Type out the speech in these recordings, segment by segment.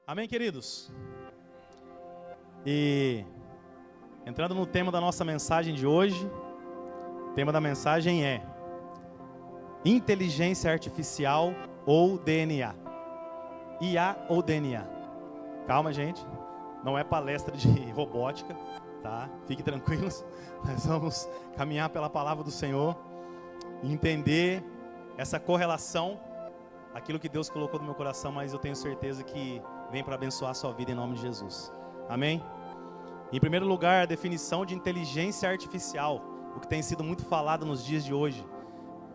Amém, queridos? E entrando no tema da nossa mensagem de hoje, o tema da mensagem é inteligência artificial ou DNA. IA ou DNA. Calma, gente, não é palestra de robótica, tá? Fiquem tranquilos, nós vamos caminhar pela palavra do Senhor e entender essa correlação, aquilo que Deus colocou no meu coração, mas eu tenho certeza que vem para abençoar a sua vida em nome de Jesus. Amém? Em primeiro lugar, a definição de inteligência artificial, o que tem sido muito falado nos dias de hoje,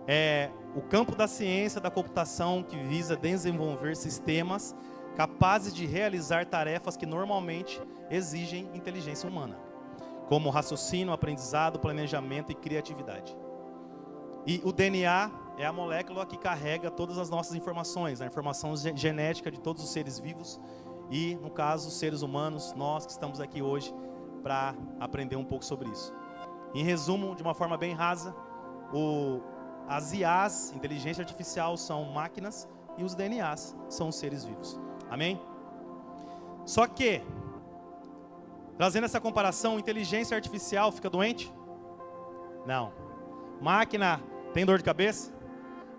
é o campo da ciência da computação que visa desenvolver sistemas capazes de realizar tarefas que normalmente exigem inteligência humana, como raciocínio, aprendizado, planejamento e criatividade. E o DNA é a molécula que carrega todas as nossas informações, a informação genética de todos os seres vivos e, no caso, os seres humanos, nós que estamos aqui hoje para aprender um pouco sobre isso. Em resumo, de uma forma bem rasa, as IAs, inteligência artificial, são máquinas e os DNAs são os seres vivos. Amém? Só que, trazendo essa comparação, inteligência artificial fica doente? Não. Máquina tem dor de cabeça?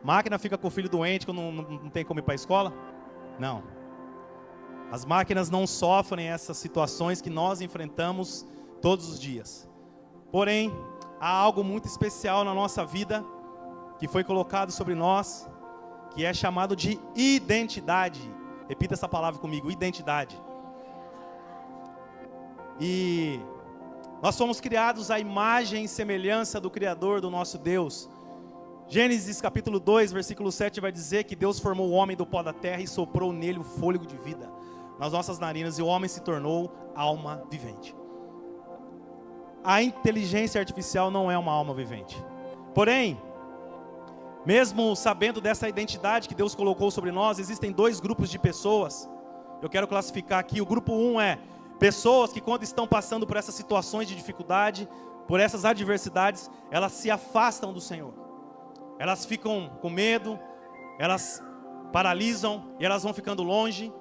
Máquina fica com o filho doente quando não tem como ir para a escola? Não. As máquinas não sofrem essas situações que nós enfrentamos todos os dias. Porém, há algo muito especial na nossa vida que foi colocado sobre nós, que é chamado de identidade. Repita essa palavra comigo, identidade. E nós fomos criados à imagem e semelhança do Criador, do nosso Deus. Gênesis capítulo 2, versículo 7 vai dizer que Deus formou o homem do pó da terra e soprou nele o fôlego de vida nas nossas narinas, e o homem se tornou alma vivente. A inteligência artificial não é uma alma vivente. Porém, mesmo sabendo dessa identidade que Deus colocou sobre nós, existem dois grupos de pessoas. Eu quero classificar aqui. O grupo 1 é pessoas que, quando estão passando por essas situações de dificuldade, por essas adversidades, elas se afastam do Senhor. Elas ficam com medo, elas paralisam e elas vão ficando longe.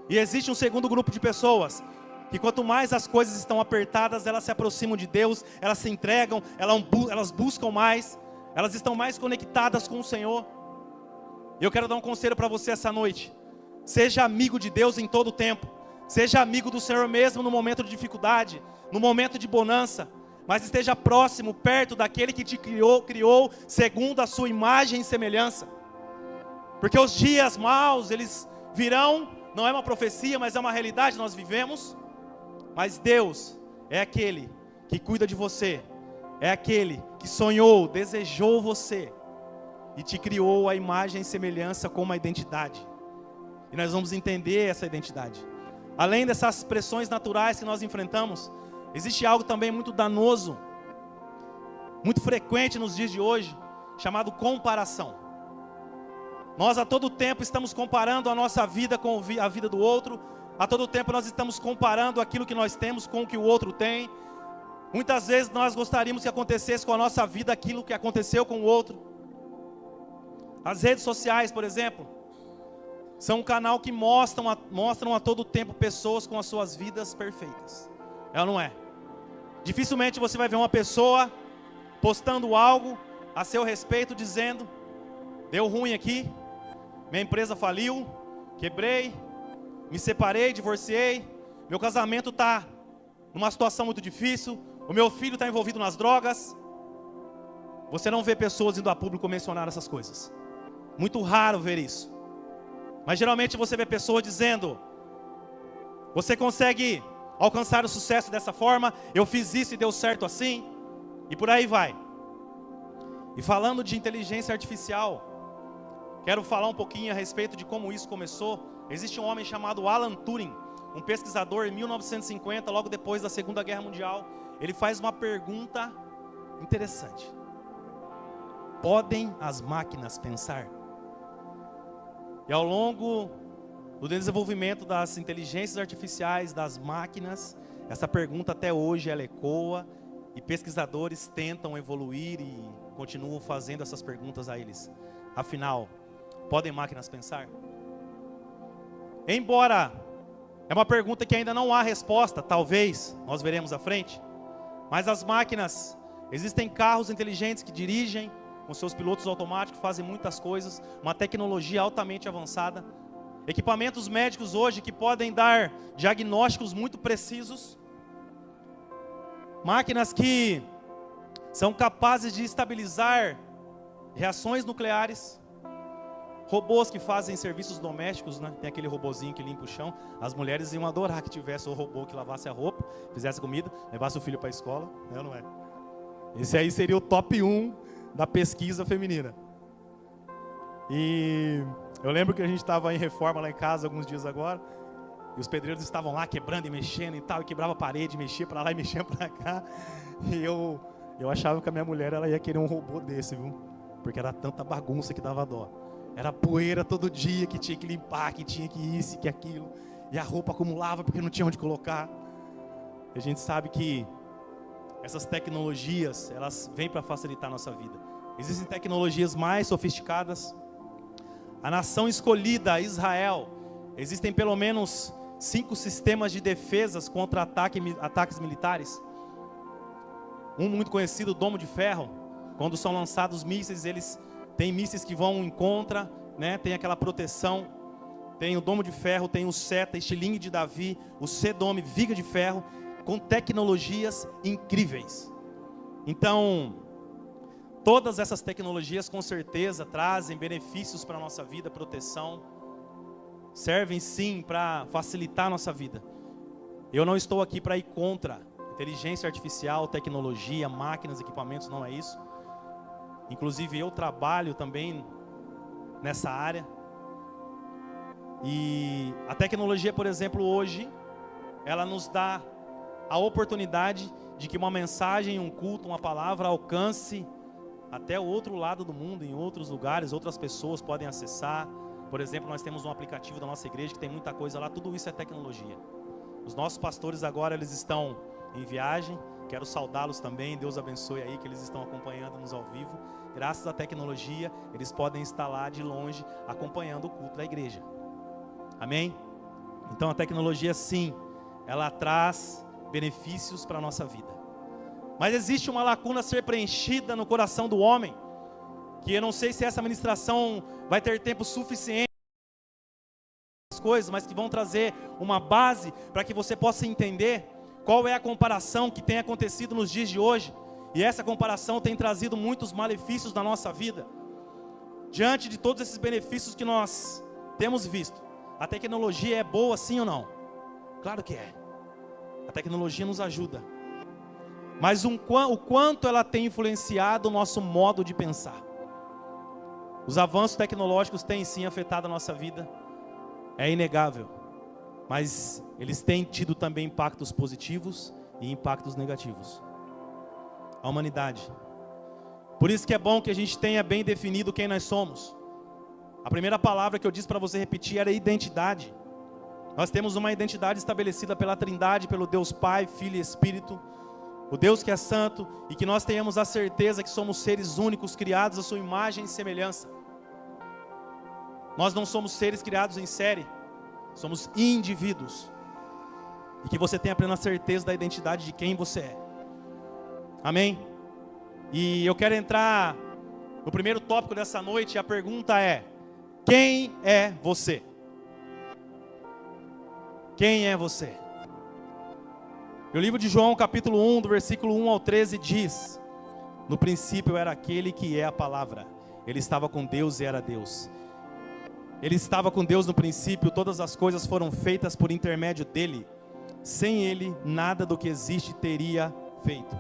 E existe um segundo grupo de pessoas que, quanto mais as coisas estão apertadas, elas se aproximam de Deus, elas se entregam, elas buscam mais, elas estão mais conectadas com o Senhor. E eu quero dar um conselho para você essa noite: seja amigo de Deus em todo o tempo, seja amigo do Senhor mesmo no momento de dificuldade, no momento de bonança, mas esteja próximo, perto daquele que te criou segundo a sua imagem e semelhança. Porque os dias maus, eles virão, não é uma profecia, mas é uma realidade, nós vivemos. Mas Deus é aquele que cuida de você, é aquele que sonhou, desejou você e te criou a imagem e semelhança com uma identidade. E nós vamos entender essa identidade. Além dessas pressões naturais que nós enfrentamos, existe algo também muito danoso, muito frequente nos dias de hoje, chamado comparação. Nós a todo tempo estamos comparando a nossa vida com a vida do outro. A todo tempo nós estamos comparando aquilo que nós temos com o que o outro tem. Muitas vezes nós gostaríamos que acontecesse com a nossa vida aquilo que aconteceu com o outro. As redes sociais, por exemplo, são um canal que mostram a todo tempo pessoas com as suas vidas perfeitas. É ou não é? Dificilmente você vai ver uma pessoa postando algo a seu respeito, dizendo: deu ruim aqui, minha empresa faliu, quebrei, me separei, divorciei, meu casamento está numa situação muito difícil, o meu filho está envolvido nas drogas. Você não vê pessoas indo a público mencionar essas coisas. Muito raro ver isso. Mas geralmente você vê pessoas dizendo: você consegue alcançar o sucesso dessa forma, eu fiz isso e deu certo assim, e por aí vai. E falando de inteligência artificial, quero falar um pouquinho a respeito de como isso começou. Existe um homem chamado Alan Turing, um pesquisador em 1950, logo depois da Segunda Guerra Mundial. Ele faz uma pergunta interessante: podem as máquinas pensar? E ao longo do desenvolvimento das inteligências artificiais, das máquinas, essa pergunta até hoje ela ecoa, e pesquisadores tentam evoluir e continuam fazendo essas perguntas a eles. Afinal, podem máquinas pensar? Embora É uma pergunta que ainda não há resposta, talvez, nós veremos à frente. Mas as máquinas, existem carros inteligentes que dirigem, com seus pilotos automáticos, fazem muitas coisas, uma tecnologia altamente avançada. Equipamentos médicos hoje que podem dar diagnósticos muito precisos. Máquinas que são capazes de estabilizar reações nucleares. Robôs que fazem serviços domésticos, né? Tem aquele robozinho que limpa o chão. As mulheres iam adorar que tivesse o robô que lavasse a roupa, fizesse comida, levasse o filho para a escola. Não, não é? Esse aí seria o top 1 da pesquisa feminina. E eu lembro que a gente estava em reforma lá em casa alguns dias agora. E os pedreiros estavam lá quebrando e mexendo e tal. E quebrava a parede, mexia para lá e mexia para cá. E eu achava que a minha mulher ela ia querer um robô desse, viu? Porque era tanta bagunça que dava dó. Era poeira todo dia que tinha que limpar, que tinha que isso, que aquilo. E a roupa acumulava porque não tinha onde colocar. E a gente sabe que essas tecnologias, elas vêm para facilitar a nossa vida. Existem tecnologias mais sofisticadas. A nação escolhida, Israel, existem pelo menos 5 sistemas de defesas contra ataques militares. Um muito conhecido, o Domo de Ferro. Quando são lançados mísseis, eles têm mísseis que vão em contra, né? Tem aquela proteção. Tem o Domo de Ferro, tem o Seta, estilingue de Davi, o C-Dome, viga de ferro, com tecnologias incríveis. Então, todas essas tecnologias com certeza trazem benefícios para a nossa vida, proteção, servem sim para facilitar a nossa vida. Eu não estou aqui para ir contra inteligência artificial, tecnologia, máquinas, equipamentos, não é isso. Inclusive eu trabalho também nessa área. E a tecnologia, por exemplo, hoje, ela nos dá a oportunidade de que uma mensagem, um culto, uma palavra alcance até o outro lado do mundo, em outros lugares, outras pessoas podem acessar. Por exemplo, nós temos um aplicativo da nossa igreja que tem muita coisa lá, tudo isso é tecnologia. Os nossos pastores agora, eles estão em viagem, quero saudá-los também, Deus abençoe aí que eles estão acompanhando-nos ao vivo. Graças à tecnologia, eles podem estar lá de longe, acompanhando o culto da igreja. Amém? Então a tecnologia sim, ela traz benefícios para a nossa vida. Mas existe uma lacuna a ser preenchida no coração do homem, que eu não sei se essa ministração vai ter tempo suficiente, coisas, mas que vão trazer uma base para que você possa entender qual é a comparação que tem acontecido nos dias de hoje. E essa comparação tem trazido muitos malefícios na nossa vida. Diante de todos esses benefícios que nós temos visto, a tecnologia é boa sim ou não? Claro que é. A tecnologia nos ajuda. Mas o quanto ela tem influenciado o nosso modo de pensar. Os avanços tecnológicos têm sim afetado a nossa vida. É inegável. Mas eles têm tido também impactos positivos e impactos negativos. A humanidade. Por isso que é bom que a gente tenha bem definido quem nós somos. A primeira palavra que eu disse para você repetir era identidade. Nós temos uma identidade estabelecida pela Trindade, pelo Deus Pai, Filho e Espírito. O Deus que é santo, e que nós tenhamos a certeza que somos seres únicos, criados à sua imagem e semelhança. Nós não somos seres criados em série, somos indivíduos. E que você tenha plena certeza da identidade de quem você é. Amém? E eu quero entrar no primeiro tópico dessa noite, e a pergunta é: quem é você? Quem é você? E o livro de João, capítulo 1, do versículo 1 ao 13 diz: no princípio era aquele que é a palavra. Ele estava com Deus e era Deus. Ele estava com Deus no princípio, todas as coisas foram feitas por intermédio dele. Sem ele, nada do que existe teria feito.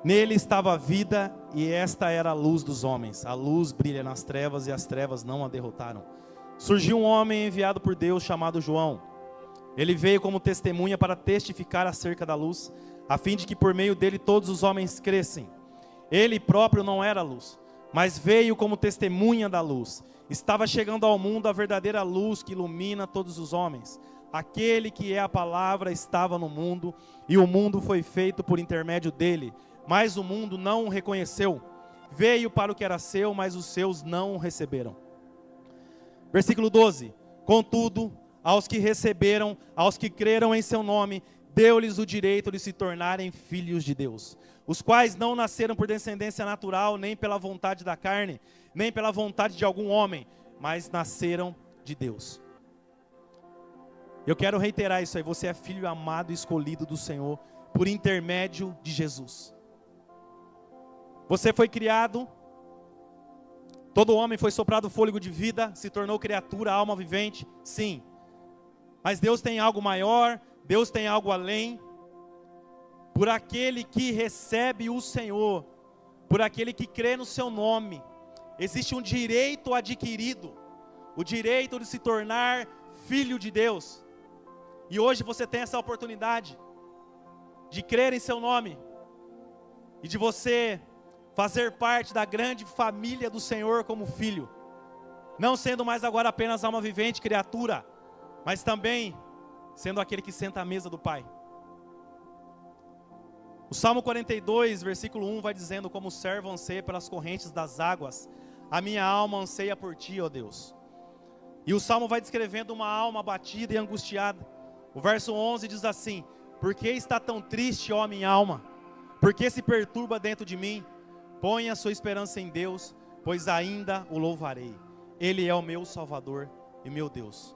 Nele estava a vida, e esta era a luz dos homens. A luz brilha nas trevas, e as trevas não a derrotaram. Surgiu um homem enviado por Deus, chamado João. Ele veio como testemunha para testificar acerca da luz, a fim de que por meio dele todos os homens crescem. Ele próprio não era a luz, mas veio como testemunha da luz. Estava chegando ao mundo a verdadeira luz que ilumina todos os homens. Aquele que é a palavra estava no mundo, e o mundo foi feito por intermédio dele, mas o mundo não o reconheceu. Veio para o que era seu, mas os seus não o receberam. Versículo 12. Contudo, aos que receberam, aos que creram em seu nome, deu-lhes o direito de se tornarem filhos de Deus, os quais não nasceram por descendência natural, nem pela vontade da carne, nem pela vontade de algum homem, mas nasceram de Deus. Eu quero reiterar isso aí, você é filho amado e escolhido do Senhor, por intermédio de Jesus. Você foi criado, todo homem foi soprado fôlego de vida, se tornou criatura, alma vivente, sim. Mas Deus tem algo maior, Deus tem algo além. Por aquele que recebe o Senhor, por aquele que crê no seu nome, existe um direito adquirido, o direito de se tornar filho de Deus. E hoje você tem essa oportunidade de crer em seu nome e de você fazer parte da grande família do Senhor como filho, não sendo mais agora apenas alma vivente, criatura, mas também sendo aquele que senta à mesa do Pai. O Salmo 42, versículo 1 vai dizendo: como o servo anseia pelas correntes das águas, a minha alma anseia por ti, ó Deus. E o Salmo vai descrevendo uma alma abatida e angustiada. O verso 11 diz assim: por que está tão triste, ó minha alma? Por que se perturba dentro de mim? Ponha a sua esperança em Deus, pois ainda o louvarei. Ele é o meu Salvador e meu Deus.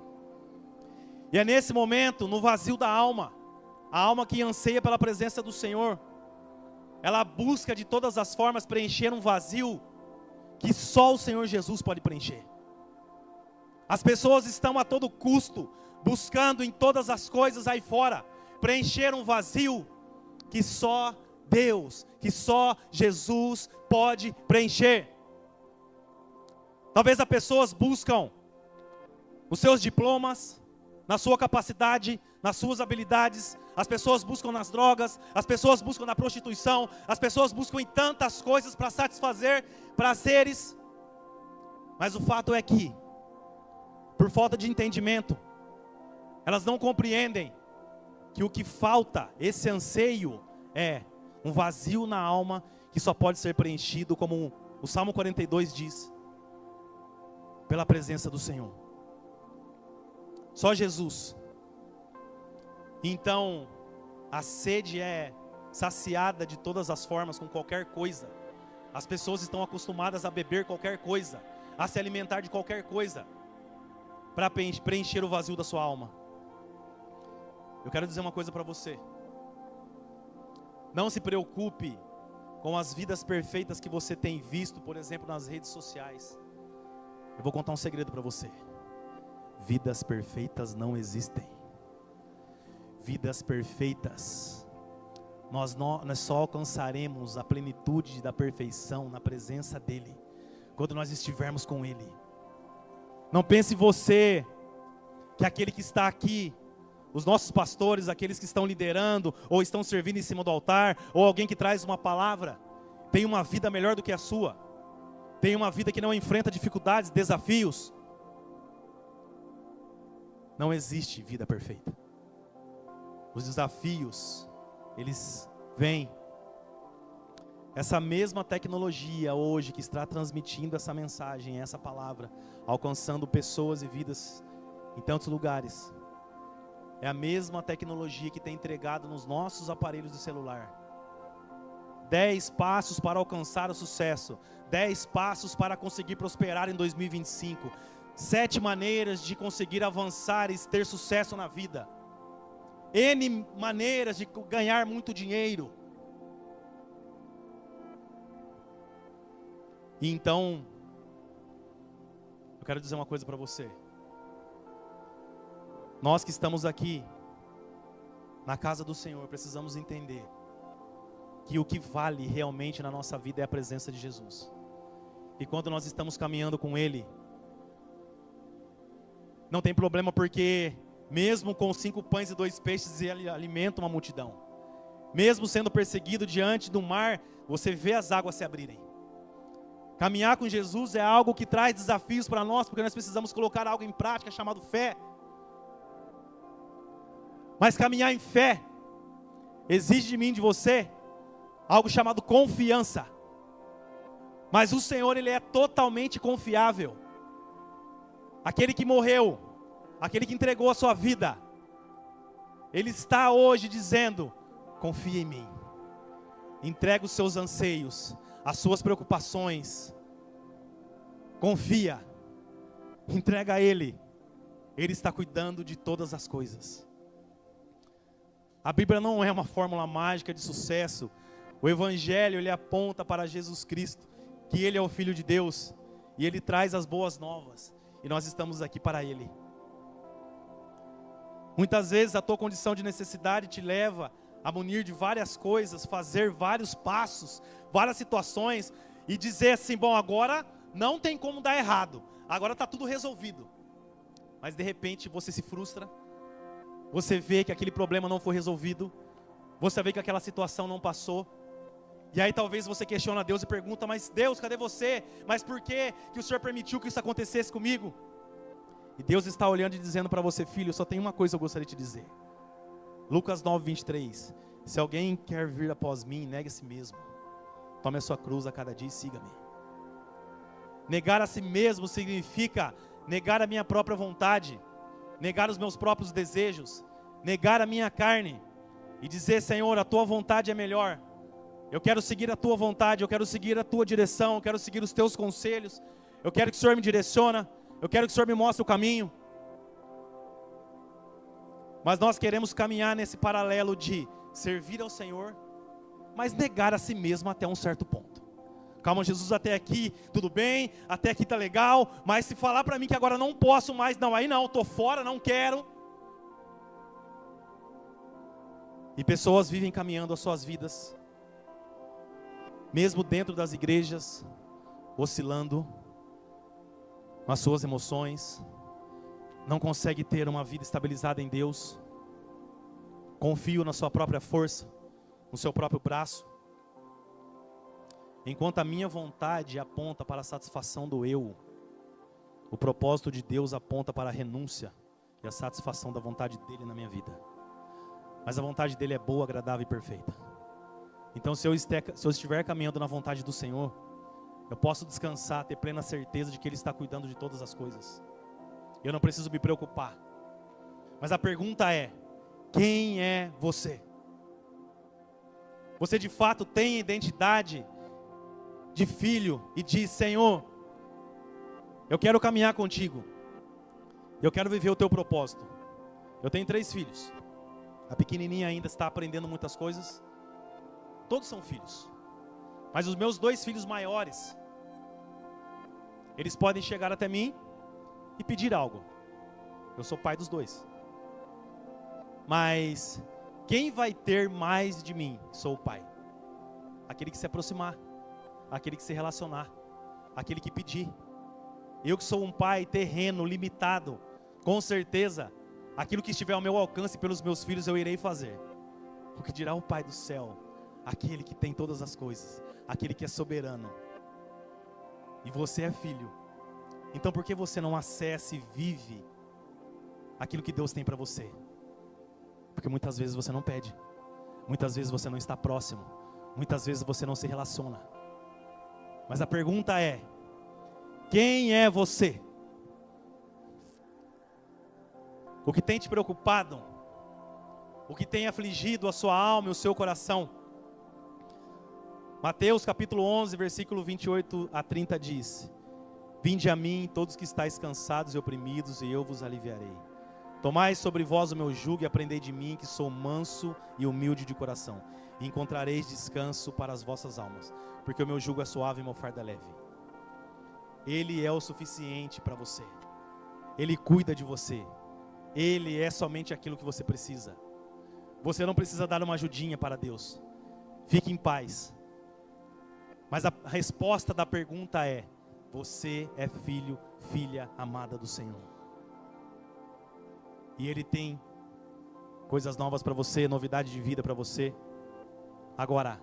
E é nesse momento, no vazio da alma, a alma que anseia pela presença do Senhor, ela busca de todas as formas preencher um vazio que só o Senhor Jesus pode preencher. As pessoas estão a todo custo buscando em todas as coisas aí fora preencher um vazio que só Deus, que só Jesus pode preencher. Talvez as pessoas buscam os seus diplomas, na sua capacidade, nas suas habilidades. As pessoas buscam nas drogas, as pessoas buscam na prostituição, as pessoas buscam em tantas coisas para satisfazer prazeres. Mas o fato é que, por falta de entendimento, elas não compreendem que o que falta, esse anseio, é um vazio na alma que só pode ser preenchido, como o Salmo 42 diz, pela presença do Senhor. Só Jesus. Então, a sede é saciada de todas as formas, com qualquer coisa. As pessoas estão acostumadas a beber qualquer coisa, a se alimentar de qualquer coisa, para preencher o vazio da sua alma. Eu quero dizer uma coisa para você: não se preocupe com as vidas perfeitas que você tem visto, por exemplo, nas redes sociais. Eu vou contar um segredo para você: vidas perfeitas não existem. Vidas perfeitas, nós só alcançaremos a plenitude da perfeição na presença dEle, quando nós estivermos com Ele. Não pense você que aquele que está aqui, os nossos pastores, aqueles que estão liderando, ou estão servindo em cima do altar, ou alguém que traz uma palavra, tem uma vida melhor do que a sua, tem uma vida que não enfrenta dificuldades, desafios. Não existe vida perfeita. Os desafios, eles vêm. Essa mesma tecnologia hoje que está transmitindo essa mensagem, essa palavra, alcançando pessoas e vidas em tantos lugares, é a mesma tecnologia que tem entregado nos nossos aparelhos de celular. 10 passos para alcançar o sucesso, 10 passos para conseguir prosperar em 2025, 7 maneiras de conseguir avançar e ter sucesso na vida, N maneiras de ganhar muito dinheiro. E então, eu quero dizer uma coisa para você. Nós que estamos aqui, na casa do Senhor, precisamos entender que o que vale realmente na nossa vida é a presença de Jesus. E quando nós estamos caminhando com Ele, não tem problema, porque mesmo com 5 pães e 2 peixes, Ele alimenta uma multidão. Mesmo sendo perseguido diante do mar, você vê as águas se abrirem. Caminhar com Jesus é algo que traz desafios para nós, porque nós precisamos colocar algo em prática chamado fé. Mas caminhar em fé exige de mim e de você algo chamado confiança. Mas o Senhor, Ele é totalmente confiável. Aquele que morreu, aquele que entregou a sua vida, Ele está hoje dizendo: confia em mim. Entrega os seus anseios, as suas preocupações. Confia. Entrega a Ele. Ele está cuidando de todas as coisas. A Bíblia não é uma fórmula mágica de sucesso. O Evangelho, ele aponta para Jesus Cristo, que Ele é o Filho de Deus, e Ele traz as boas novas, e nós estamos aqui para Ele. Muitas vezes a tua condição de necessidade te leva a munir de várias coisas, fazer vários passos, várias situações, e dizer assim: bom, agora não tem como dar errado, agora está tudo resolvido. Mas de repente você se frustra, você vê que aquele problema não foi resolvido, você vê que aquela situação não passou, e aí talvez você questiona Deus e pergunta: mas Deus, cadê você? Mas por que o Senhor permitiu que isso acontecesse comigo? E Deus está olhando e dizendo para você: filho, só tem uma coisa que eu gostaria de te dizer. Lucas 9, 23. Se alguém quer vir após mim, negue a si mesmo. Tome a sua cruz a cada dia e siga-me. Negar a si mesmo significa negar a minha própria vontade, negar os meus próprios desejos, negar a minha carne e dizer: Senhor, a tua vontade é melhor. Eu quero seguir a tua vontade, eu quero seguir a tua direção, eu quero seguir os teus conselhos. Eu quero que o Senhor me direcione, eu quero que o Senhor me mostre o caminho. Mas nós queremos caminhar nesse paralelo de servir ao Senhor, mas negar a si mesmo até um certo ponto. Calma, Jesus, até aqui tudo bem, até aqui tá legal, mas se falar para mim que agora não posso mais, não, aí não, tô fora, não quero. E pessoas vivem caminhando as suas vidas, mesmo dentro das igrejas, oscilando com as suas emoções, não consegue ter uma vida estabilizada em Deus, confio na sua própria força, no seu próprio braço, enquanto a minha vontade aponta para a satisfação do eu, o propósito de Deus aponta para a renúncia e a satisfação da vontade dEle na minha vida. Mas a vontade dEle é boa, agradável e perfeita. Então se eu estiver caminhando na vontade do Senhor, eu posso descansar, ter plena certeza de que Ele está cuidando de todas as coisas. Eu não preciso me preocupar. Mas a pergunta é: quem é você? Você de fato tem identidade de filho e diz: Senhor, eu quero caminhar contigo, eu quero viver o teu propósito. Eu tenho 3 filhos. A pequenininha ainda está aprendendo muitas coisas. Todos são filhos. Mas os meus 2 filhos maiores, eles podem chegar até mim e pedir algo. Eu sou pai dos 2. Mas quem vai ter mais de mim? Sou o pai. Aquele que se aproximar, aquele que se relacionar, aquele que pedir. Eu que sou um pai terreno, limitado, com certeza, aquilo que estiver ao meu alcance pelos meus filhos eu irei fazer. O que dirá o Pai do céu, aquele que tem todas as coisas, aquele que é soberano. E você é filho. Então por que você não acessa e vive aquilo que Deus tem para você? Porque muitas vezes você não pede, muitas vezes você não está próximo, muitas vezes você não se relaciona. Mas a pergunta é: quem é você? O que tem te preocupado, o que tem afligido a sua alma e o seu coração? Mateus capítulo 11, versículo 28 a 30 diz: Vinde a mim todos que estáis cansados e oprimidos, e eu vos aliviarei. Tomai sobre vós o meu jugo e aprendei de mim, que sou manso e humilde de coração, e encontrareis descanso para as vossas almas, porque o meu jugo é suave e meu fardo é leve. Ele é o suficiente para você. Ele cuida de você. Ele é somente aquilo que você precisa. Você não precisa dar uma ajudinha para Deus. Fique em paz. Mas a resposta da pergunta é: você é filho, filha amada do Senhor. E Ele tem coisas novas para você, novidade de vida para você. Agora,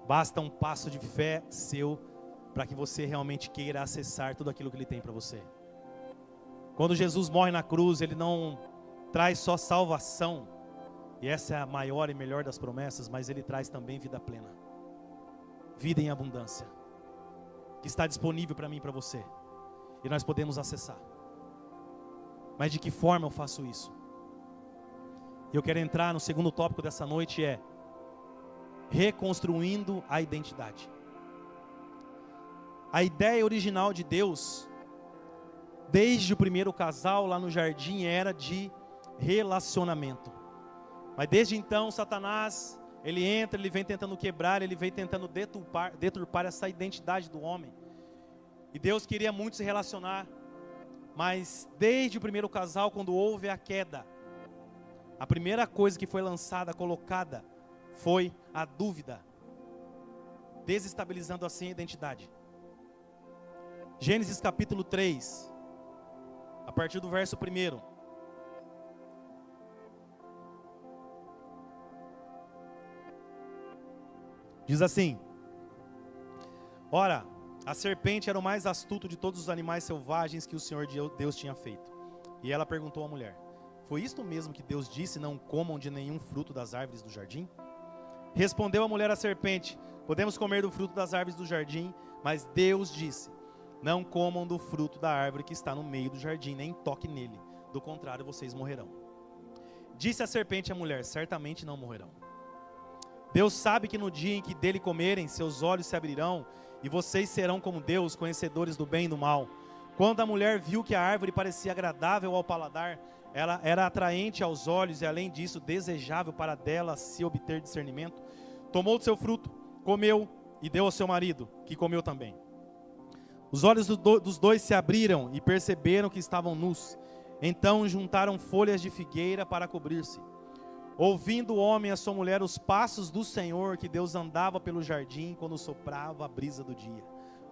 basta um passo de fé seu para que você realmente queira acessar tudo aquilo que Ele tem para você. Quando Jesus morre na cruz, Ele não traz só salvação, e essa é a maior e melhor das promessas, mas Ele traz também vida plena, vida em abundância, que está disponível para mim e para você, e nós podemos acessar. Mas de que forma eu faço isso? E eu quero entrar no segundo tópico dessa noite, é reconstruindo a identidade. A ideia original de Deus, desde o primeiro casal lá no jardim, era de relacionamento. Mas desde então, Satanás, ele entra, ele vem tentando quebrar, ele vem tentando deturpar essa identidade do homem. E Deus queria muito se relacionar, mas desde o primeiro casal, quando houve a queda, a primeira coisa que foi lançada, colocada, foi a dúvida, desestabilizando assim a identidade. Gênesis capítulo 3, a partir do verso 1. Diz assim: ora, a serpente era o mais astuto de todos os animais selvagens que o Senhor Deus tinha feito. E ela perguntou à mulher: foi isto mesmo que Deus disse, não comam de nenhum fruto das árvores do jardim? Respondeu a mulher à serpente: podemos comer do fruto das árvores do jardim, mas Deus disse: não comam do fruto da árvore que está no meio do jardim, nem toquem nele, do contrário vocês morrerão. Disse a serpente à mulher: certamente não morrerão. Deus sabe que no dia em que dele comerem, seus olhos se abrirão, e vocês serão como Deus, conhecedores do bem e do mal. Quando a mulher viu que a árvore parecia agradável ao paladar, ela era atraente aos olhos e, além disso, desejável para dela se obter discernimento, tomou do seu fruto, comeu e deu ao seu marido, que comeu também. Os olhos dos dois se abriram e perceberam que estavam nus. Então juntaram folhas de figueira para cobrir-se. Ouvindo o homem e a sua mulher os passos do Senhor, que Deus andava pelo jardim quando soprava a brisa do dia.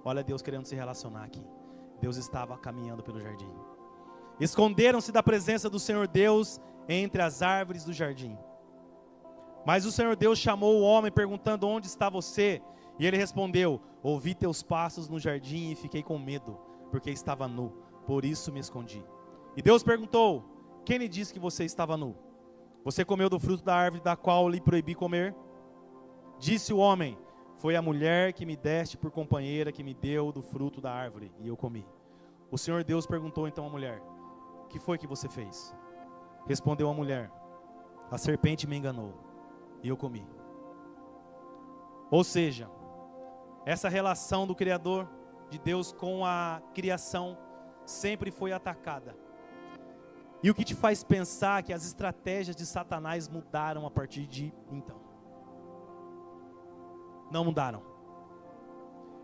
Olha Deus querendo se relacionar aqui. Deus estava caminhando pelo jardim. Esconderam-se da presença do Senhor Deus entre as árvores do jardim. Mas o Senhor Deus chamou o homem perguntando: onde está você? E ele respondeu: ouvi teus passos no jardim e fiquei com medo, porque estava nu, por isso me escondi. E Deus perguntou: quem lhe disse que você estava nu? Você comeu do fruto da árvore da qual lhe proibi comer? Disse o homem: foi a mulher que me deste por companheira que me deu do fruto da árvore, e eu comi. O Senhor Deus perguntou então à mulher: que foi que você fez? Respondeu a mulher: a serpente me enganou, e eu comi. Ou seja, essa relação do Criador, de Deus com a criação, sempre foi atacada. E o que te faz pensar que as estratégias de Satanás mudaram a partir de então? Não mudaram.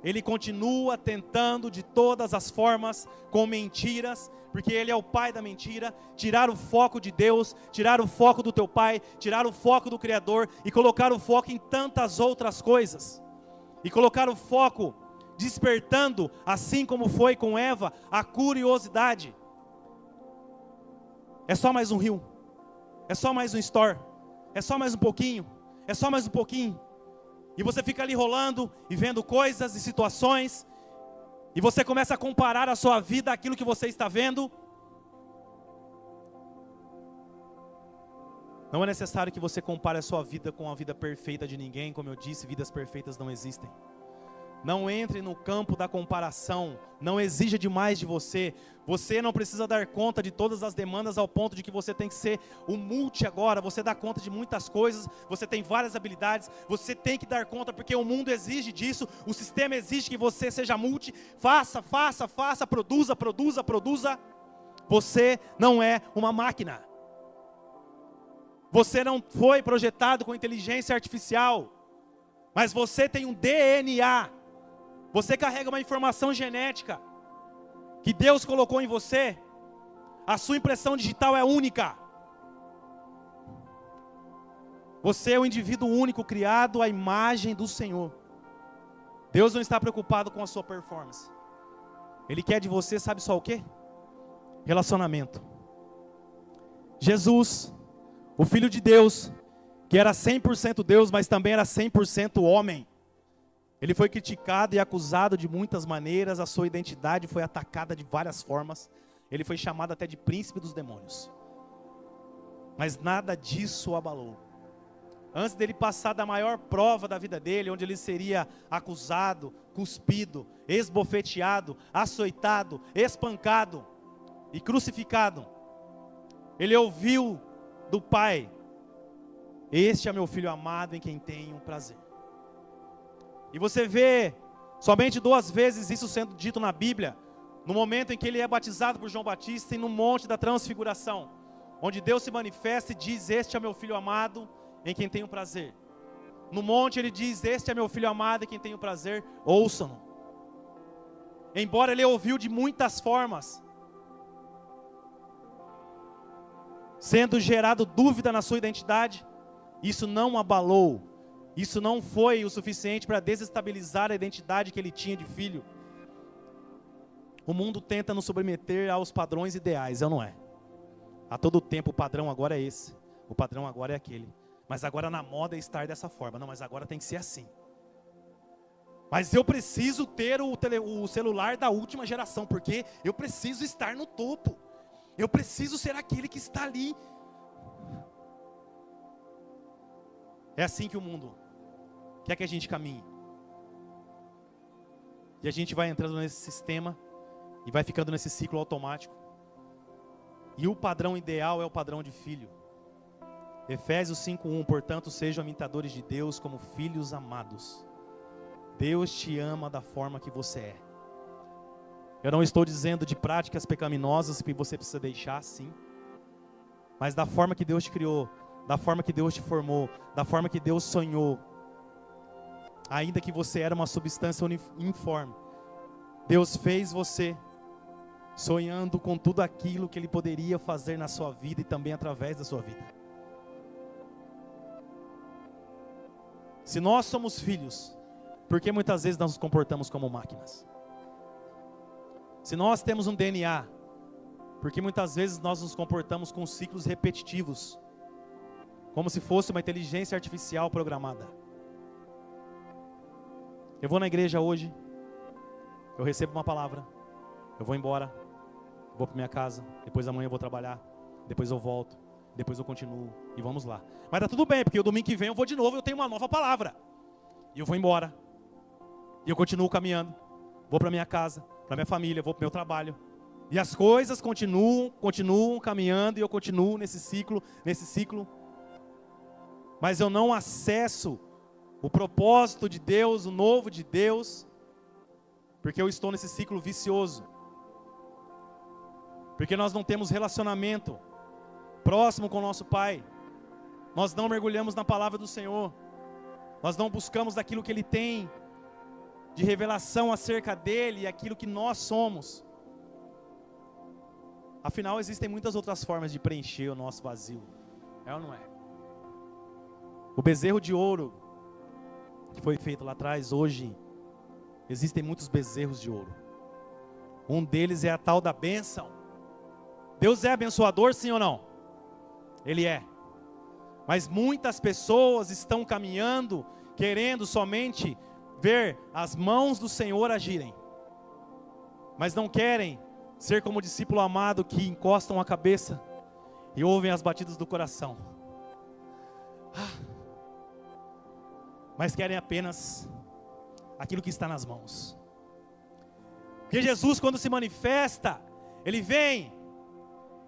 Ele continua tentando de todas as formas, com mentiras, porque ele é o pai da mentira, tirar o foco de Deus, tirar o foco do teu pai, tirar o foco do Criador e colocar o foco em tantas outras coisas. E colocar o foco despertando, assim como foi com Eva, a curiosidade. É só mais um rio, é só mais um store, é só mais um pouquinho, é só mais um pouquinho. E você fica ali rolando e vendo coisas e situações, e você começa a comparar a sua vida àquilo que você está vendo. Não é necessário que você compare a sua vida com a vida perfeita de ninguém. Como eu disse, vidas perfeitas não existem. Não entre no campo da comparação, não exija demais de você. Você não precisa dar conta de todas as demandas ao ponto de que você tem que ser o multi agora. Você dá conta de muitas coisas, você tem várias habilidades, você tem que dar conta porque o mundo exige disso, o sistema exige que você seja multi. Faça, produza. Você não é uma máquina. Você não foi projetado com inteligência artificial, mas você tem um DNA. Você carrega uma informação genética que Deus colocou em você. A sua impressão digital é única. Você é um indivíduo único, criado à imagem do Senhor. Deus não está preocupado com a sua performance. Ele quer de você, sabe só o quê? Relacionamento. Jesus, o Filho de Deus, que era 100% Deus, mas também era 100% homem. Ele foi criticado e acusado de muitas maneiras, a sua identidade foi atacada de várias formas. Ele foi chamado até de príncipe dos demônios. Mas nada disso o abalou. Antes dele passar da maior prova da vida dele, onde ele seria acusado, cuspido, esbofeteado, açoitado, espancado e crucificado, ele ouviu do pai: este é meu filho amado em quem tenho prazer. E você vê somente 2 vezes isso sendo dito na Bíblia, no momento em que ele é batizado por João Batista e no Monte da Transfiguração, onde Deus se manifesta e diz: este é meu filho amado em quem tenho prazer. No monte ele diz: este é meu filho amado em quem tenho prazer, ouçam-no. Embora ele ouviu de muitas formas, sendo gerado dúvida na sua identidade, isso não abalou, isso não foi o suficiente para desestabilizar a identidade que ele tinha de filho. O mundo tenta nos submeter aos padrões ideais, não é? A todo tempo o padrão agora é esse, o padrão agora é aquele. Mas agora na moda é estar dessa forma. Não, mas agora tem que ser assim. Mas eu preciso ter o celular da última geração, porque eu preciso estar no topo. Eu preciso ser aquele que está ali. É assim que o mundo quer que a gente caminhe. E a gente vai entrando nesse sistema e vai ficando nesse ciclo automático. E o padrão ideal é o padrão de filho. Efésios 5:1, portanto, sejam imitadores de Deus como filhos amados. Deus te ama da forma que você é. Eu não estou dizendo de práticas pecaminosas que você precisa deixar, sim. Mas da forma que Deus te criou, da forma que Deus te formou, da forma que Deus sonhou. Ainda que você era uma substância informe, Deus fez você sonhando com tudo aquilo que Ele poderia fazer na sua vida e também através da sua vida. Se nós somos filhos, por que muitas vezes nós nos comportamos como máquinas? Se nós temos um DNA, por que muitas vezes nós nos comportamos com ciclos repetitivos, como se fosse uma inteligência artificial programada? Eu vou na igreja hoje, eu recebo uma palavra, eu vou embora, vou para minha casa, depois amanhã eu vou trabalhar, depois eu volto, depois eu continuo e vamos lá. Mas tá tudo bem, porque o domingo que vem eu vou de novo, eu tenho uma nova palavra. E eu vou embora. E eu continuo caminhando. Vou para minha casa, para minha família, vou para o meu trabalho. E as coisas continuam caminhando e eu continuo nesse ciclo. Mas eu não acesso o propósito de Deus, o novo de Deus, porque eu estou nesse ciclo vicioso. Porque nós não temos relacionamento próximo com o nosso Pai. Nós não mergulhamos na palavra do Senhor. Nós não buscamos daquilo que Ele tem de revelação acerca dEle e aquilo que nós somos. Afinal, existem muitas outras formas de preencher o nosso vazio. É ou não é? O bezerro de ouro que foi feito lá atrás, hoje existem muitos bezerros de ouro. Um deles é a tal da bênção. Deus é abençoador, sim ou não? Ele é. Mas muitas pessoas estão caminhando, querendo somente ver as mãos do Senhor agirem. Mas não querem ser como o discípulo amado que encostam a cabeça e ouvem as batidas do coração. Mas querem apenas aquilo que está nas mãos. Porque Jesus, quando se manifesta, Ele vem,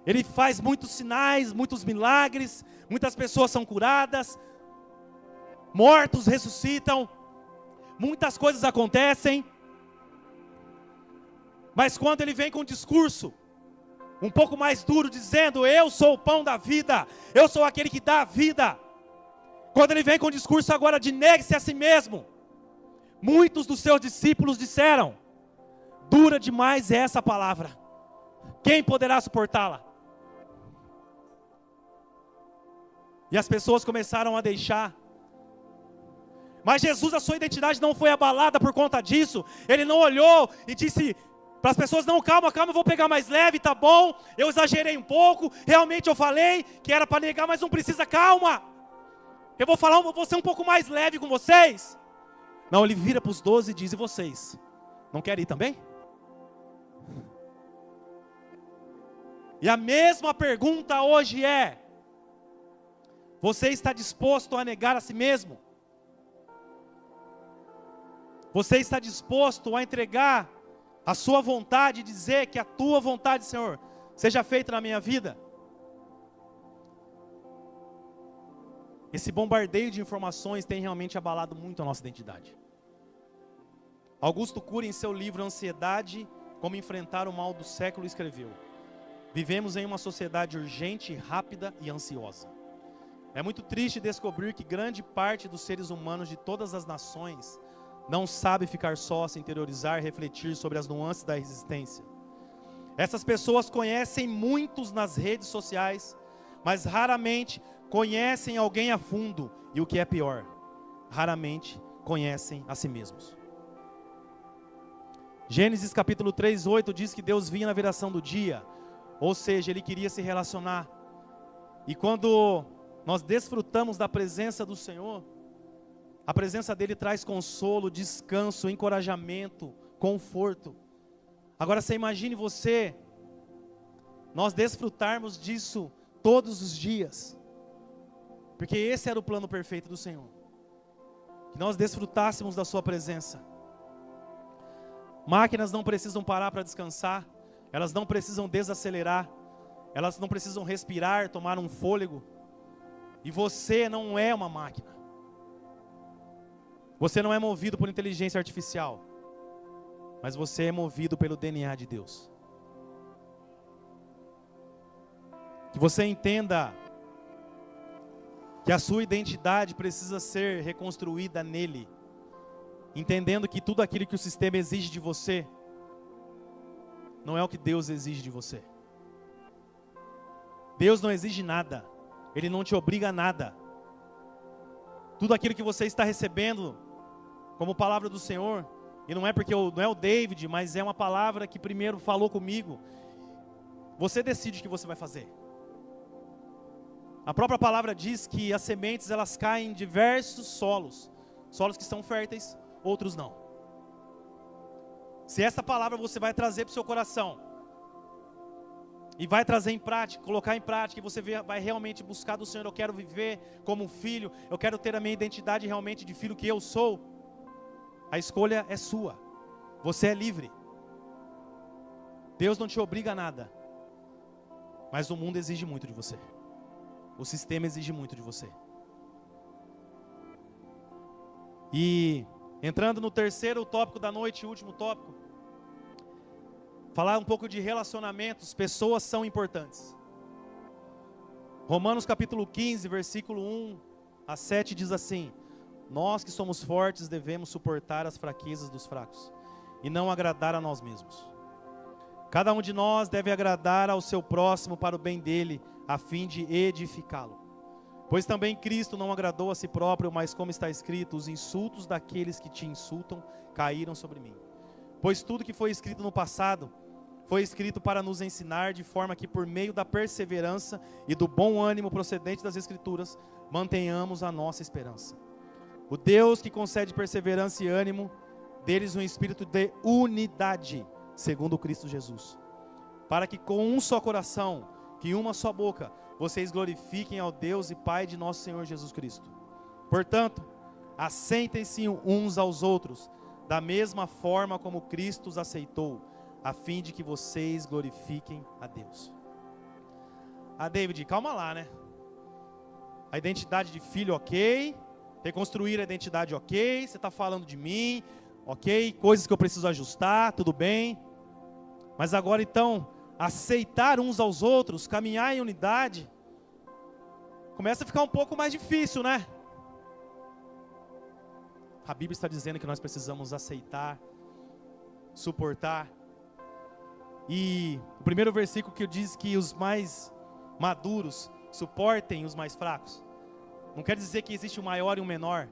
Ele faz muitos sinais, muitos milagres, muitas pessoas são curadas, mortos ressuscitam, muitas coisas acontecem. Mas quando Ele vem com um discurso um pouco mais duro, dizendo: eu sou o pão da vida, eu sou aquele que dá a vida. Quando Ele vem com um discurso agora de negue-se a si mesmo, muitos dos seus discípulos disseram: dura demais é essa palavra, quem poderá suportá-la? E as pessoas começaram a deixar. Mas Jesus, a sua identidade não foi abalada por conta disso. Ele não olhou e disse para as pessoas: não, calma, eu vou pegar mais leve, tá bom, eu exagerei um pouco, realmente eu falei que era para negar, mas não precisa, calma, eu vou ser um pouco mais leve com vocês. Não, Ele vira para os 12 e diz: e vocês, não querem ir também? E a mesma pergunta hoje é: você está disposto a negar a si mesmo? Você está disposto a entregar a sua vontade e dizer que a tua vontade, Senhor, seja feita na minha vida? esse bombardeio de informações tem realmente abalado muito a nossa identidade. Augusto Cury, em seu livro Ansiedade, Como Enfrentar o Mal do Século, escreveu: vivemos em uma sociedade urgente, rápida e ansiosa. É muito triste descobrir que grande parte dos seres humanos de todas as nações não sabe ficar só, se interiorizar, refletir sobre as nuances da existência. Essas pessoas conhecem muitos nas redes sociais, mas raramente conhecem alguém a fundo e, o que é pior, raramente conhecem a si mesmos. Gênesis capítulo 3:8 diz que Deus vinha na viração do dia, ou seja, Ele queria se relacionar. E quando nós desfrutamos da presença do Senhor, a presença dEle traz consolo, descanso, encorajamento, conforto. Agora você imagine nós desfrutarmos disso todos os dias, porque esse era o plano perfeito do Senhor, que nós desfrutássemos da sua presença. Máquinas não precisam parar para descansar, elas não precisam desacelerar, elas não precisam respirar, tomar um fôlego. E você não é uma máquina. Você não é movido por inteligência artificial, mas você é movido pelo DNA de Deus. Que você entenda que a sua identidade precisa ser reconstruída nele, entendendo que tudo aquilo que o sistema exige de você não é o que Deus exige de você. Deus não exige nada, Ele não te obriga a nada. Tudo aquilo que você está recebendo como palavra do Senhor, e não é porque não é o David, mas é uma palavra que primeiro falou comigo, você decide o que você vai fazer. A própria palavra diz que as sementes elas caem em diversos solos que são férteis, outros não. Se essa palavra você vai trazer para o seu coração, e vai trazer em prática, colocar em prática, e você vai realmente buscar do Senhor, eu quero viver como filho, eu quero ter a minha identidade realmente de filho que eu sou, a escolha é sua, você é livre. Deus não te obriga a nada, mas o mundo exige muito de você, o sistema exige muito de você. E entrando no terceiro tópico da noite, último tópico, falar um pouco de relacionamentos. Pessoas são importantes. Romanos capítulo 15, versículo 1 a 7 diz assim: nós que somos fortes devemos suportar as fraquezas dos fracos e não agradar a nós mesmos. Cada um de nós deve agradar ao seu próximo para o bem dele, a fim de edificá-lo. Pois também Cristo não agradou a si próprio, mas como está escrito: os insultos daqueles que te insultam caíram sobre mim. Pois tudo que foi escrito no passado foi escrito para nos ensinar, de forma que por meio da perseverança e do bom ânimo procedente das Escrituras, mantenhamos a nossa esperança. O Deus que concede perseverança e ânimo, deles um espírito de unidade, segundo Cristo Jesus, para que com um só coração, que uma só boca, vocês glorifiquem ao Deus e Pai de nosso Senhor Jesus Cristo. Portanto, assentem-se uns aos outros, da mesma forma como Cristo os aceitou, a fim de que vocês glorifiquem a Deus. David, calma lá, né? A identidade de filho, ok. Reconstruir a identidade, ok. Você está falando de mim, ok. Coisas que eu preciso ajustar, tudo bem. Mas agora então, aceitar uns aos outros, caminhar em unidade, começa a ficar um pouco mais difícil, né? A Bíblia está dizendo que nós precisamos aceitar, suportar. E o primeiro versículo que diz que os mais maduros suportem os mais fracos, não quer dizer que existe um maior e um menor,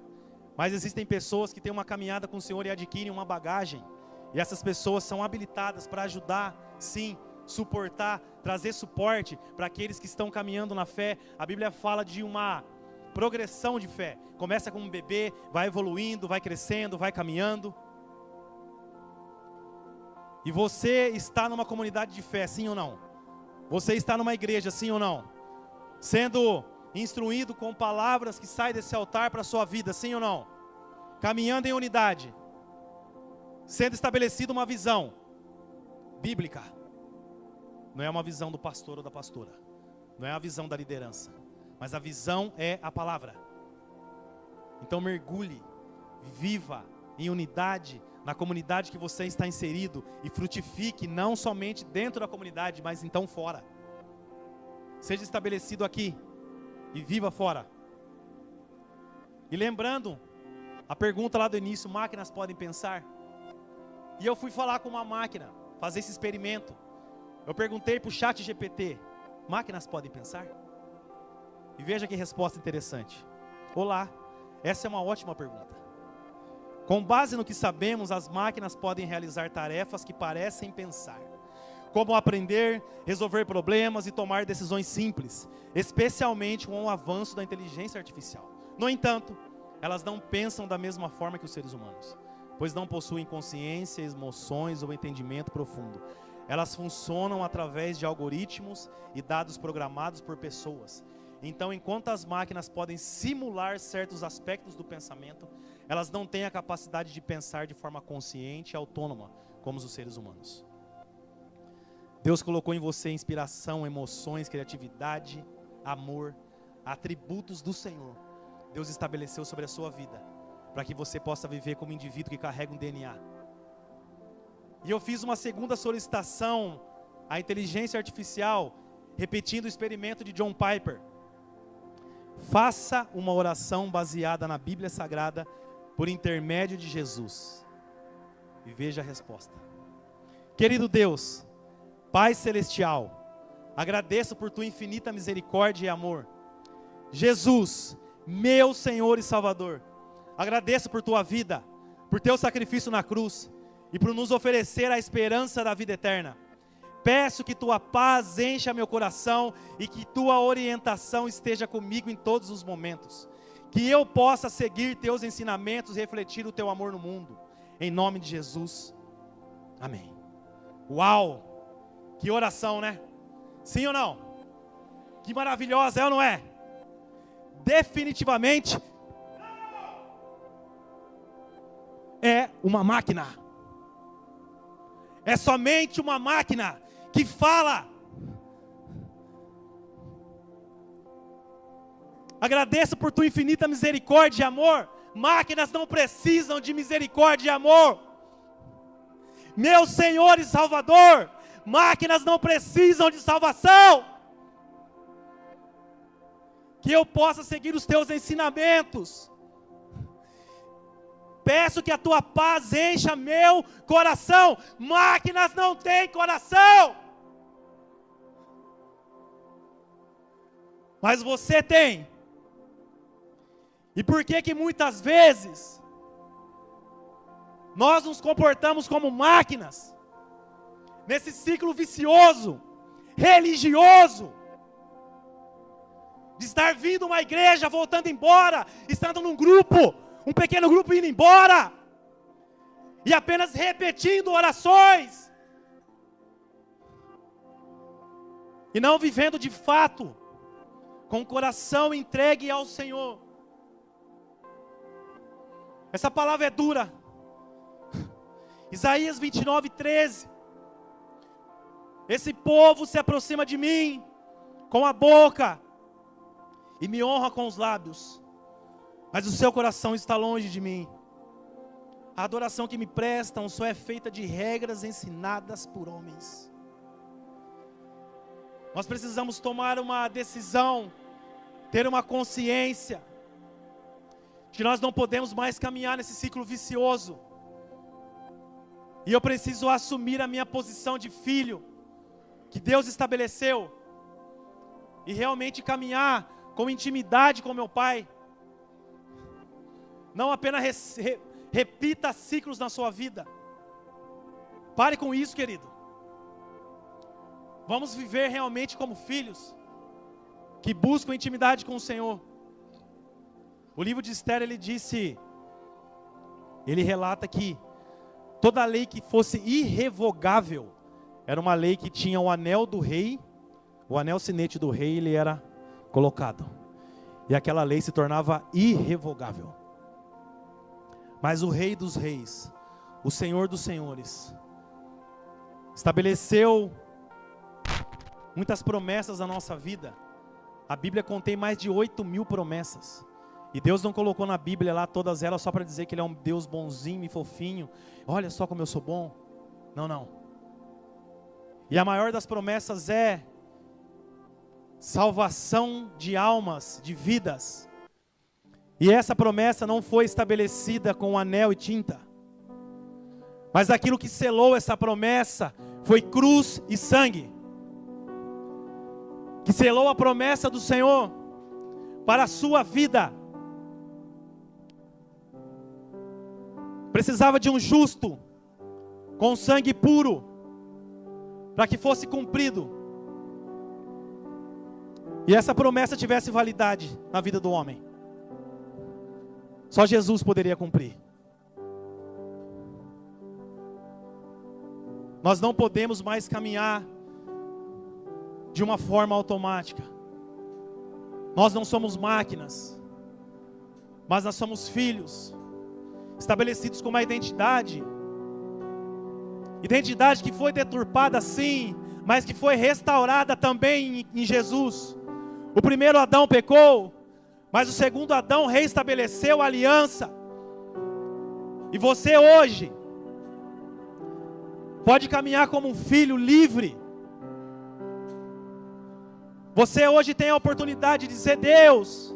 mas existem pessoas que têm uma caminhada com o Senhor e adquirem uma bagagem, e essas pessoas são habilitadas para ajudar, sim, suportar, trazer suporte para aqueles que estão caminhando na fé. A Bíblia fala de uma progressão de fé, começa com um bebê, vai evoluindo, vai crescendo, vai caminhando. E você está numa comunidade de fé, sim ou não? Você está numa igreja, sim ou não? Sendo instruído com palavras que saem desse altar para a sua vida, sim ou não? Caminhando em unidade, sendo estabelecida uma visão bíblica. Não é uma visão do pastor ou da pastora, não é a visão da liderança, mas a visão é a palavra. Então mergulhe, viva em unidade na comunidade que você está inserido e frutifique não somente dentro da comunidade, mas então fora. Seja estabelecido aqui e viva fora. E lembrando a pergunta lá do início, máquinas podem pensar? E eu fui falar com uma máquina, fazer esse experimento. Eu perguntei para o chat GPT, máquinas podem pensar? E veja que resposta interessante. Olá, essa é uma ótima pergunta. Com base no que sabemos, as máquinas podem realizar tarefas que parecem pensar, como aprender, resolver problemas e tomar decisões simples, especialmente com o avanço da inteligência artificial. No entanto, elas não pensam da mesma forma que os seres humanos, pois não possuem consciência, emoções ou entendimento profundo. Elas funcionam através de algoritmos e dados programados por pessoas. Então, enquanto as máquinas podem simular certos aspectos do pensamento, elas não têm a capacidade de pensar de forma consciente e autônoma, como os seres humanos. Deus colocou em você inspiração, emoções, criatividade, amor, atributos do Senhor. Deus estabeleceu sobre a sua vida, para que você possa viver como indivíduo que carrega um DNA. E eu fiz uma segunda solicitação à inteligência artificial, repetindo o experimento de John Piper. Faça uma oração baseada na Bíblia Sagrada por intermédio de Jesus. E veja a resposta. Querido Deus, Pai Celestial, agradeço por tua infinita misericórdia e amor. Jesus, meu Senhor e Salvador, agradeço por tua vida, por teu sacrifício na cruz e por nos oferecer a esperança da vida eterna. Peço que tua paz encha meu coração e que tua orientação esteja comigo em todos os momentos. Que eu possa seguir teus ensinamentos e refletir o teu amor no mundo. Em nome de Jesus. Amém. Uau! Que oração, né? Sim ou não? Que maravilhosa, é ou não é? Definitivamente é uma máquina. É somente uma máquina que fala. Agradeço por tua infinita misericórdia e amor. Máquinas não precisam de misericórdia e amor. Meu Senhor e Salvador, máquinas não precisam de salvação. Que eu possa seguir os teus ensinamentos. Peço que a tua paz encha meu coração. Máquinas não têm coração, mas você tem. E por que muitas vezes nós nos comportamos como máquinas, nesse ciclo vicioso, religioso, de estar vindo uma igreja, voltando embora, estando num grupo, um pequeno grupo indo embora, e apenas repetindo orações, e não vivendo de fato, com o coração entregue ao Senhor. Essa palavra é dura. Isaías 29:13. Esse povo se aproxima de mim com a boca e me honra com os lábios, mas o seu coração está longe de mim. A adoração que me prestam só é feita de regras ensinadas por homens. Nós precisamos tomar uma decisão, ter uma consciência de que nós não podemos mais caminhar nesse ciclo vicioso. E eu preciso assumir a minha posição de filho que Deus estabeleceu e realmente caminhar com intimidade com meu Pai. Não apenas repita ciclos na sua vida. Pare com isso, querido. Vamos viver realmente como filhos que buscam intimidade com o Senhor. O livro de Esther, ele relata que toda lei que fosse irrevogável era uma lei que tinha o anel do rei, o anel sinete do rei, ele era colocado. E aquela lei se tornava irrevogável. Mas o Rei dos Reis, o Senhor dos Senhores, estabeleceu muitas promessas na nossa vida. A Bíblia contém mais de 8.000 promessas. E Deus não colocou na Bíblia lá todas elas só para dizer que Ele é um Deus bonzinho e fofinho. Olha só como eu sou bom. Não, não. E a maior das promessas é salvação de almas, de vidas. E essa promessa não foi estabelecida com anel e tinta. Mas aquilo que selou essa promessa foi cruz e sangue. Que selou a promessa do Senhor para a sua vida. Precisava de um justo, com sangue puro, para que fosse cumprido. E essa promessa tivesse validade na vida do homem. Só Jesus poderia cumprir. Nós não podemos mais caminhar de uma forma automática. Nós não somos máquinas, mas nós somos filhos, estabelecidos com uma identidade que foi deturpada sim, mas que foi restaurada também em Jesus. O primeiro Adão pecou, mas o segundo Adão reestabeleceu a aliança. E você hoje pode caminhar como um filho livre. Você hoje tem a oportunidade de dizer: Deus,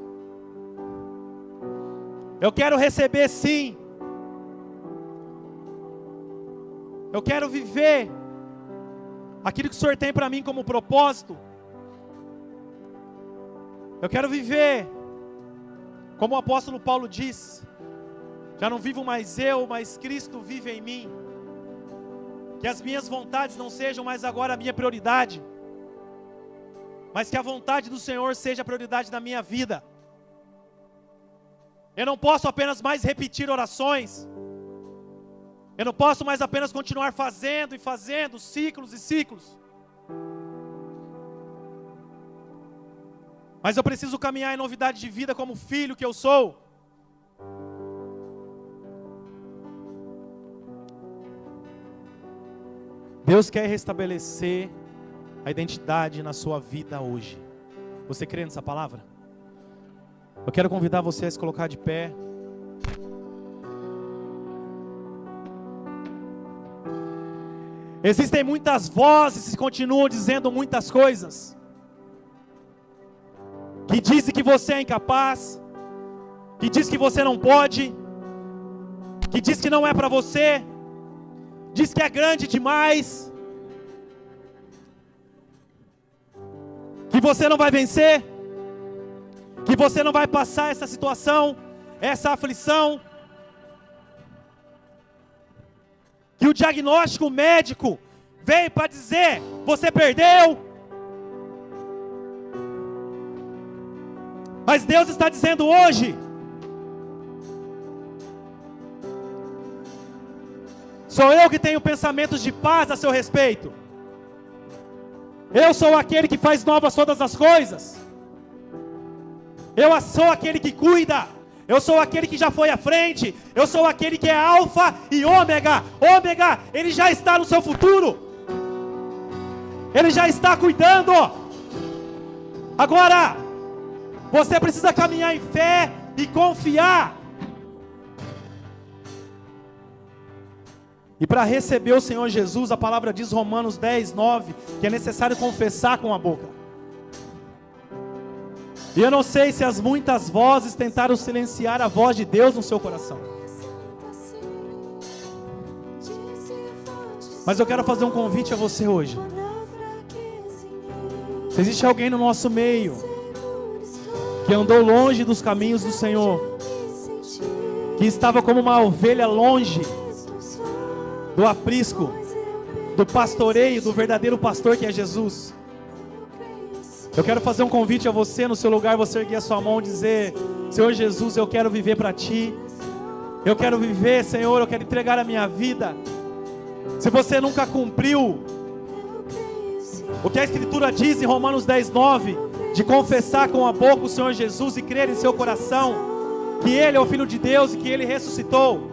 eu quero receber sim. Eu quero viver aquilo que o Senhor tem para mim como propósito. Eu quero viver, como o apóstolo Paulo diz: já não vivo mais eu, mas Cristo vive em mim. Que as minhas vontades não sejam mais agora a minha prioridade, mas que a vontade do Senhor seja a prioridade da minha vida. Eu não posso apenas mais repetir orações. Eu não posso mais apenas continuar fazendo e fazendo ciclos e ciclos. Mas eu preciso caminhar em novidade de vida como filho que eu sou. Deus quer restabelecer a identidade na sua vida hoje. Você crê nessa palavra? Eu quero convidar você a se colocar de pé. Existem muitas vozes que continuam dizendo muitas coisas, que dizem que você é incapaz, que diz que você não pode, que diz que não é para você, diz que é grande demais, que você não vai vencer, que você não vai passar essa situação, essa aflição, que o diagnóstico médico veio para dizer: você perdeu. Mas Deus está dizendo hoje: sou eu que tenho pensamentos de paz a seu respeito. Eu sou aquele que faz novas todas as coisas. Eu sou aquele que cuida. Eu sou aquele que já foi à frente. Eu sou aquele que é alfa e ômega. Ômega, ele já está no seu futuro. Ele já está cuidando. Agora, você precisa caminhar em fé e confiar. E para receber o Senhor Jesus, a palavra diz, Romanos 10, 9, que é necessário confessar com a boca. E eu não sei se as muitas vozes tentaram silenciar a voz de Deus no seu coração. Mas eu quero fazer um convite a você hoje. Se existe alguém no nosso meio que andou longe dos caminhos do Senhor, que estava como uma ovelha longe do aprisco, do pastoreio, do verdadeiro pastor que é Jesus, eu quero fazer um convite a você no seu lugar, você erguer a sua mão e dizer: Senhor Jesus, eu quero viver para Ti. Eu quero viver, Senhor, eu quero entregar a minha vida. Se você nunca cumpriu o que a Escritura diz em Romanos 10, 9, de confessar com a boca o Senhor Jesus e crer em seu coração que Ele é o Filho de Deus e que Ele ressuscitou,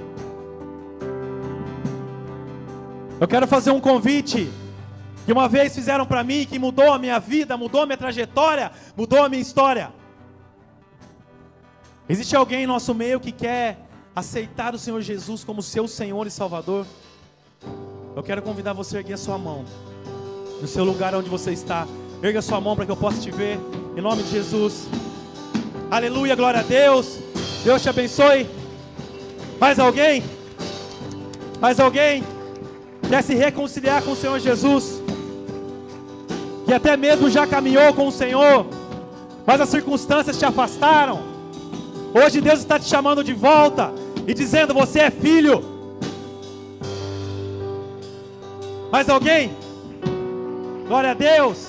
eu quero fazer um convite que uma vez fizeram para mim, que mudou a minha vida, mudou a minha trajetória, mudou a minha história. Existe alguém em nosso meio que quer aceitar o Senhor Jesus como seu Senhor e Salvador? Eu quero convidar você a erguer a sua mão, no seu lugar onde você está. Erga a sua mão para que eu possa te ver, em nome de Jesus. Aleluia, glória a Deus. Deus te abençoe. Mais alguém? Mais alguém quer se reconciliar com o Senhor Jesus? Que até mesmo já caminhou com o Senhor, mas as circunstâncias te afastaram. Hoje Deus está te chamando de volta e dizendo: você é filho. Mais alguém? Glória a Deus.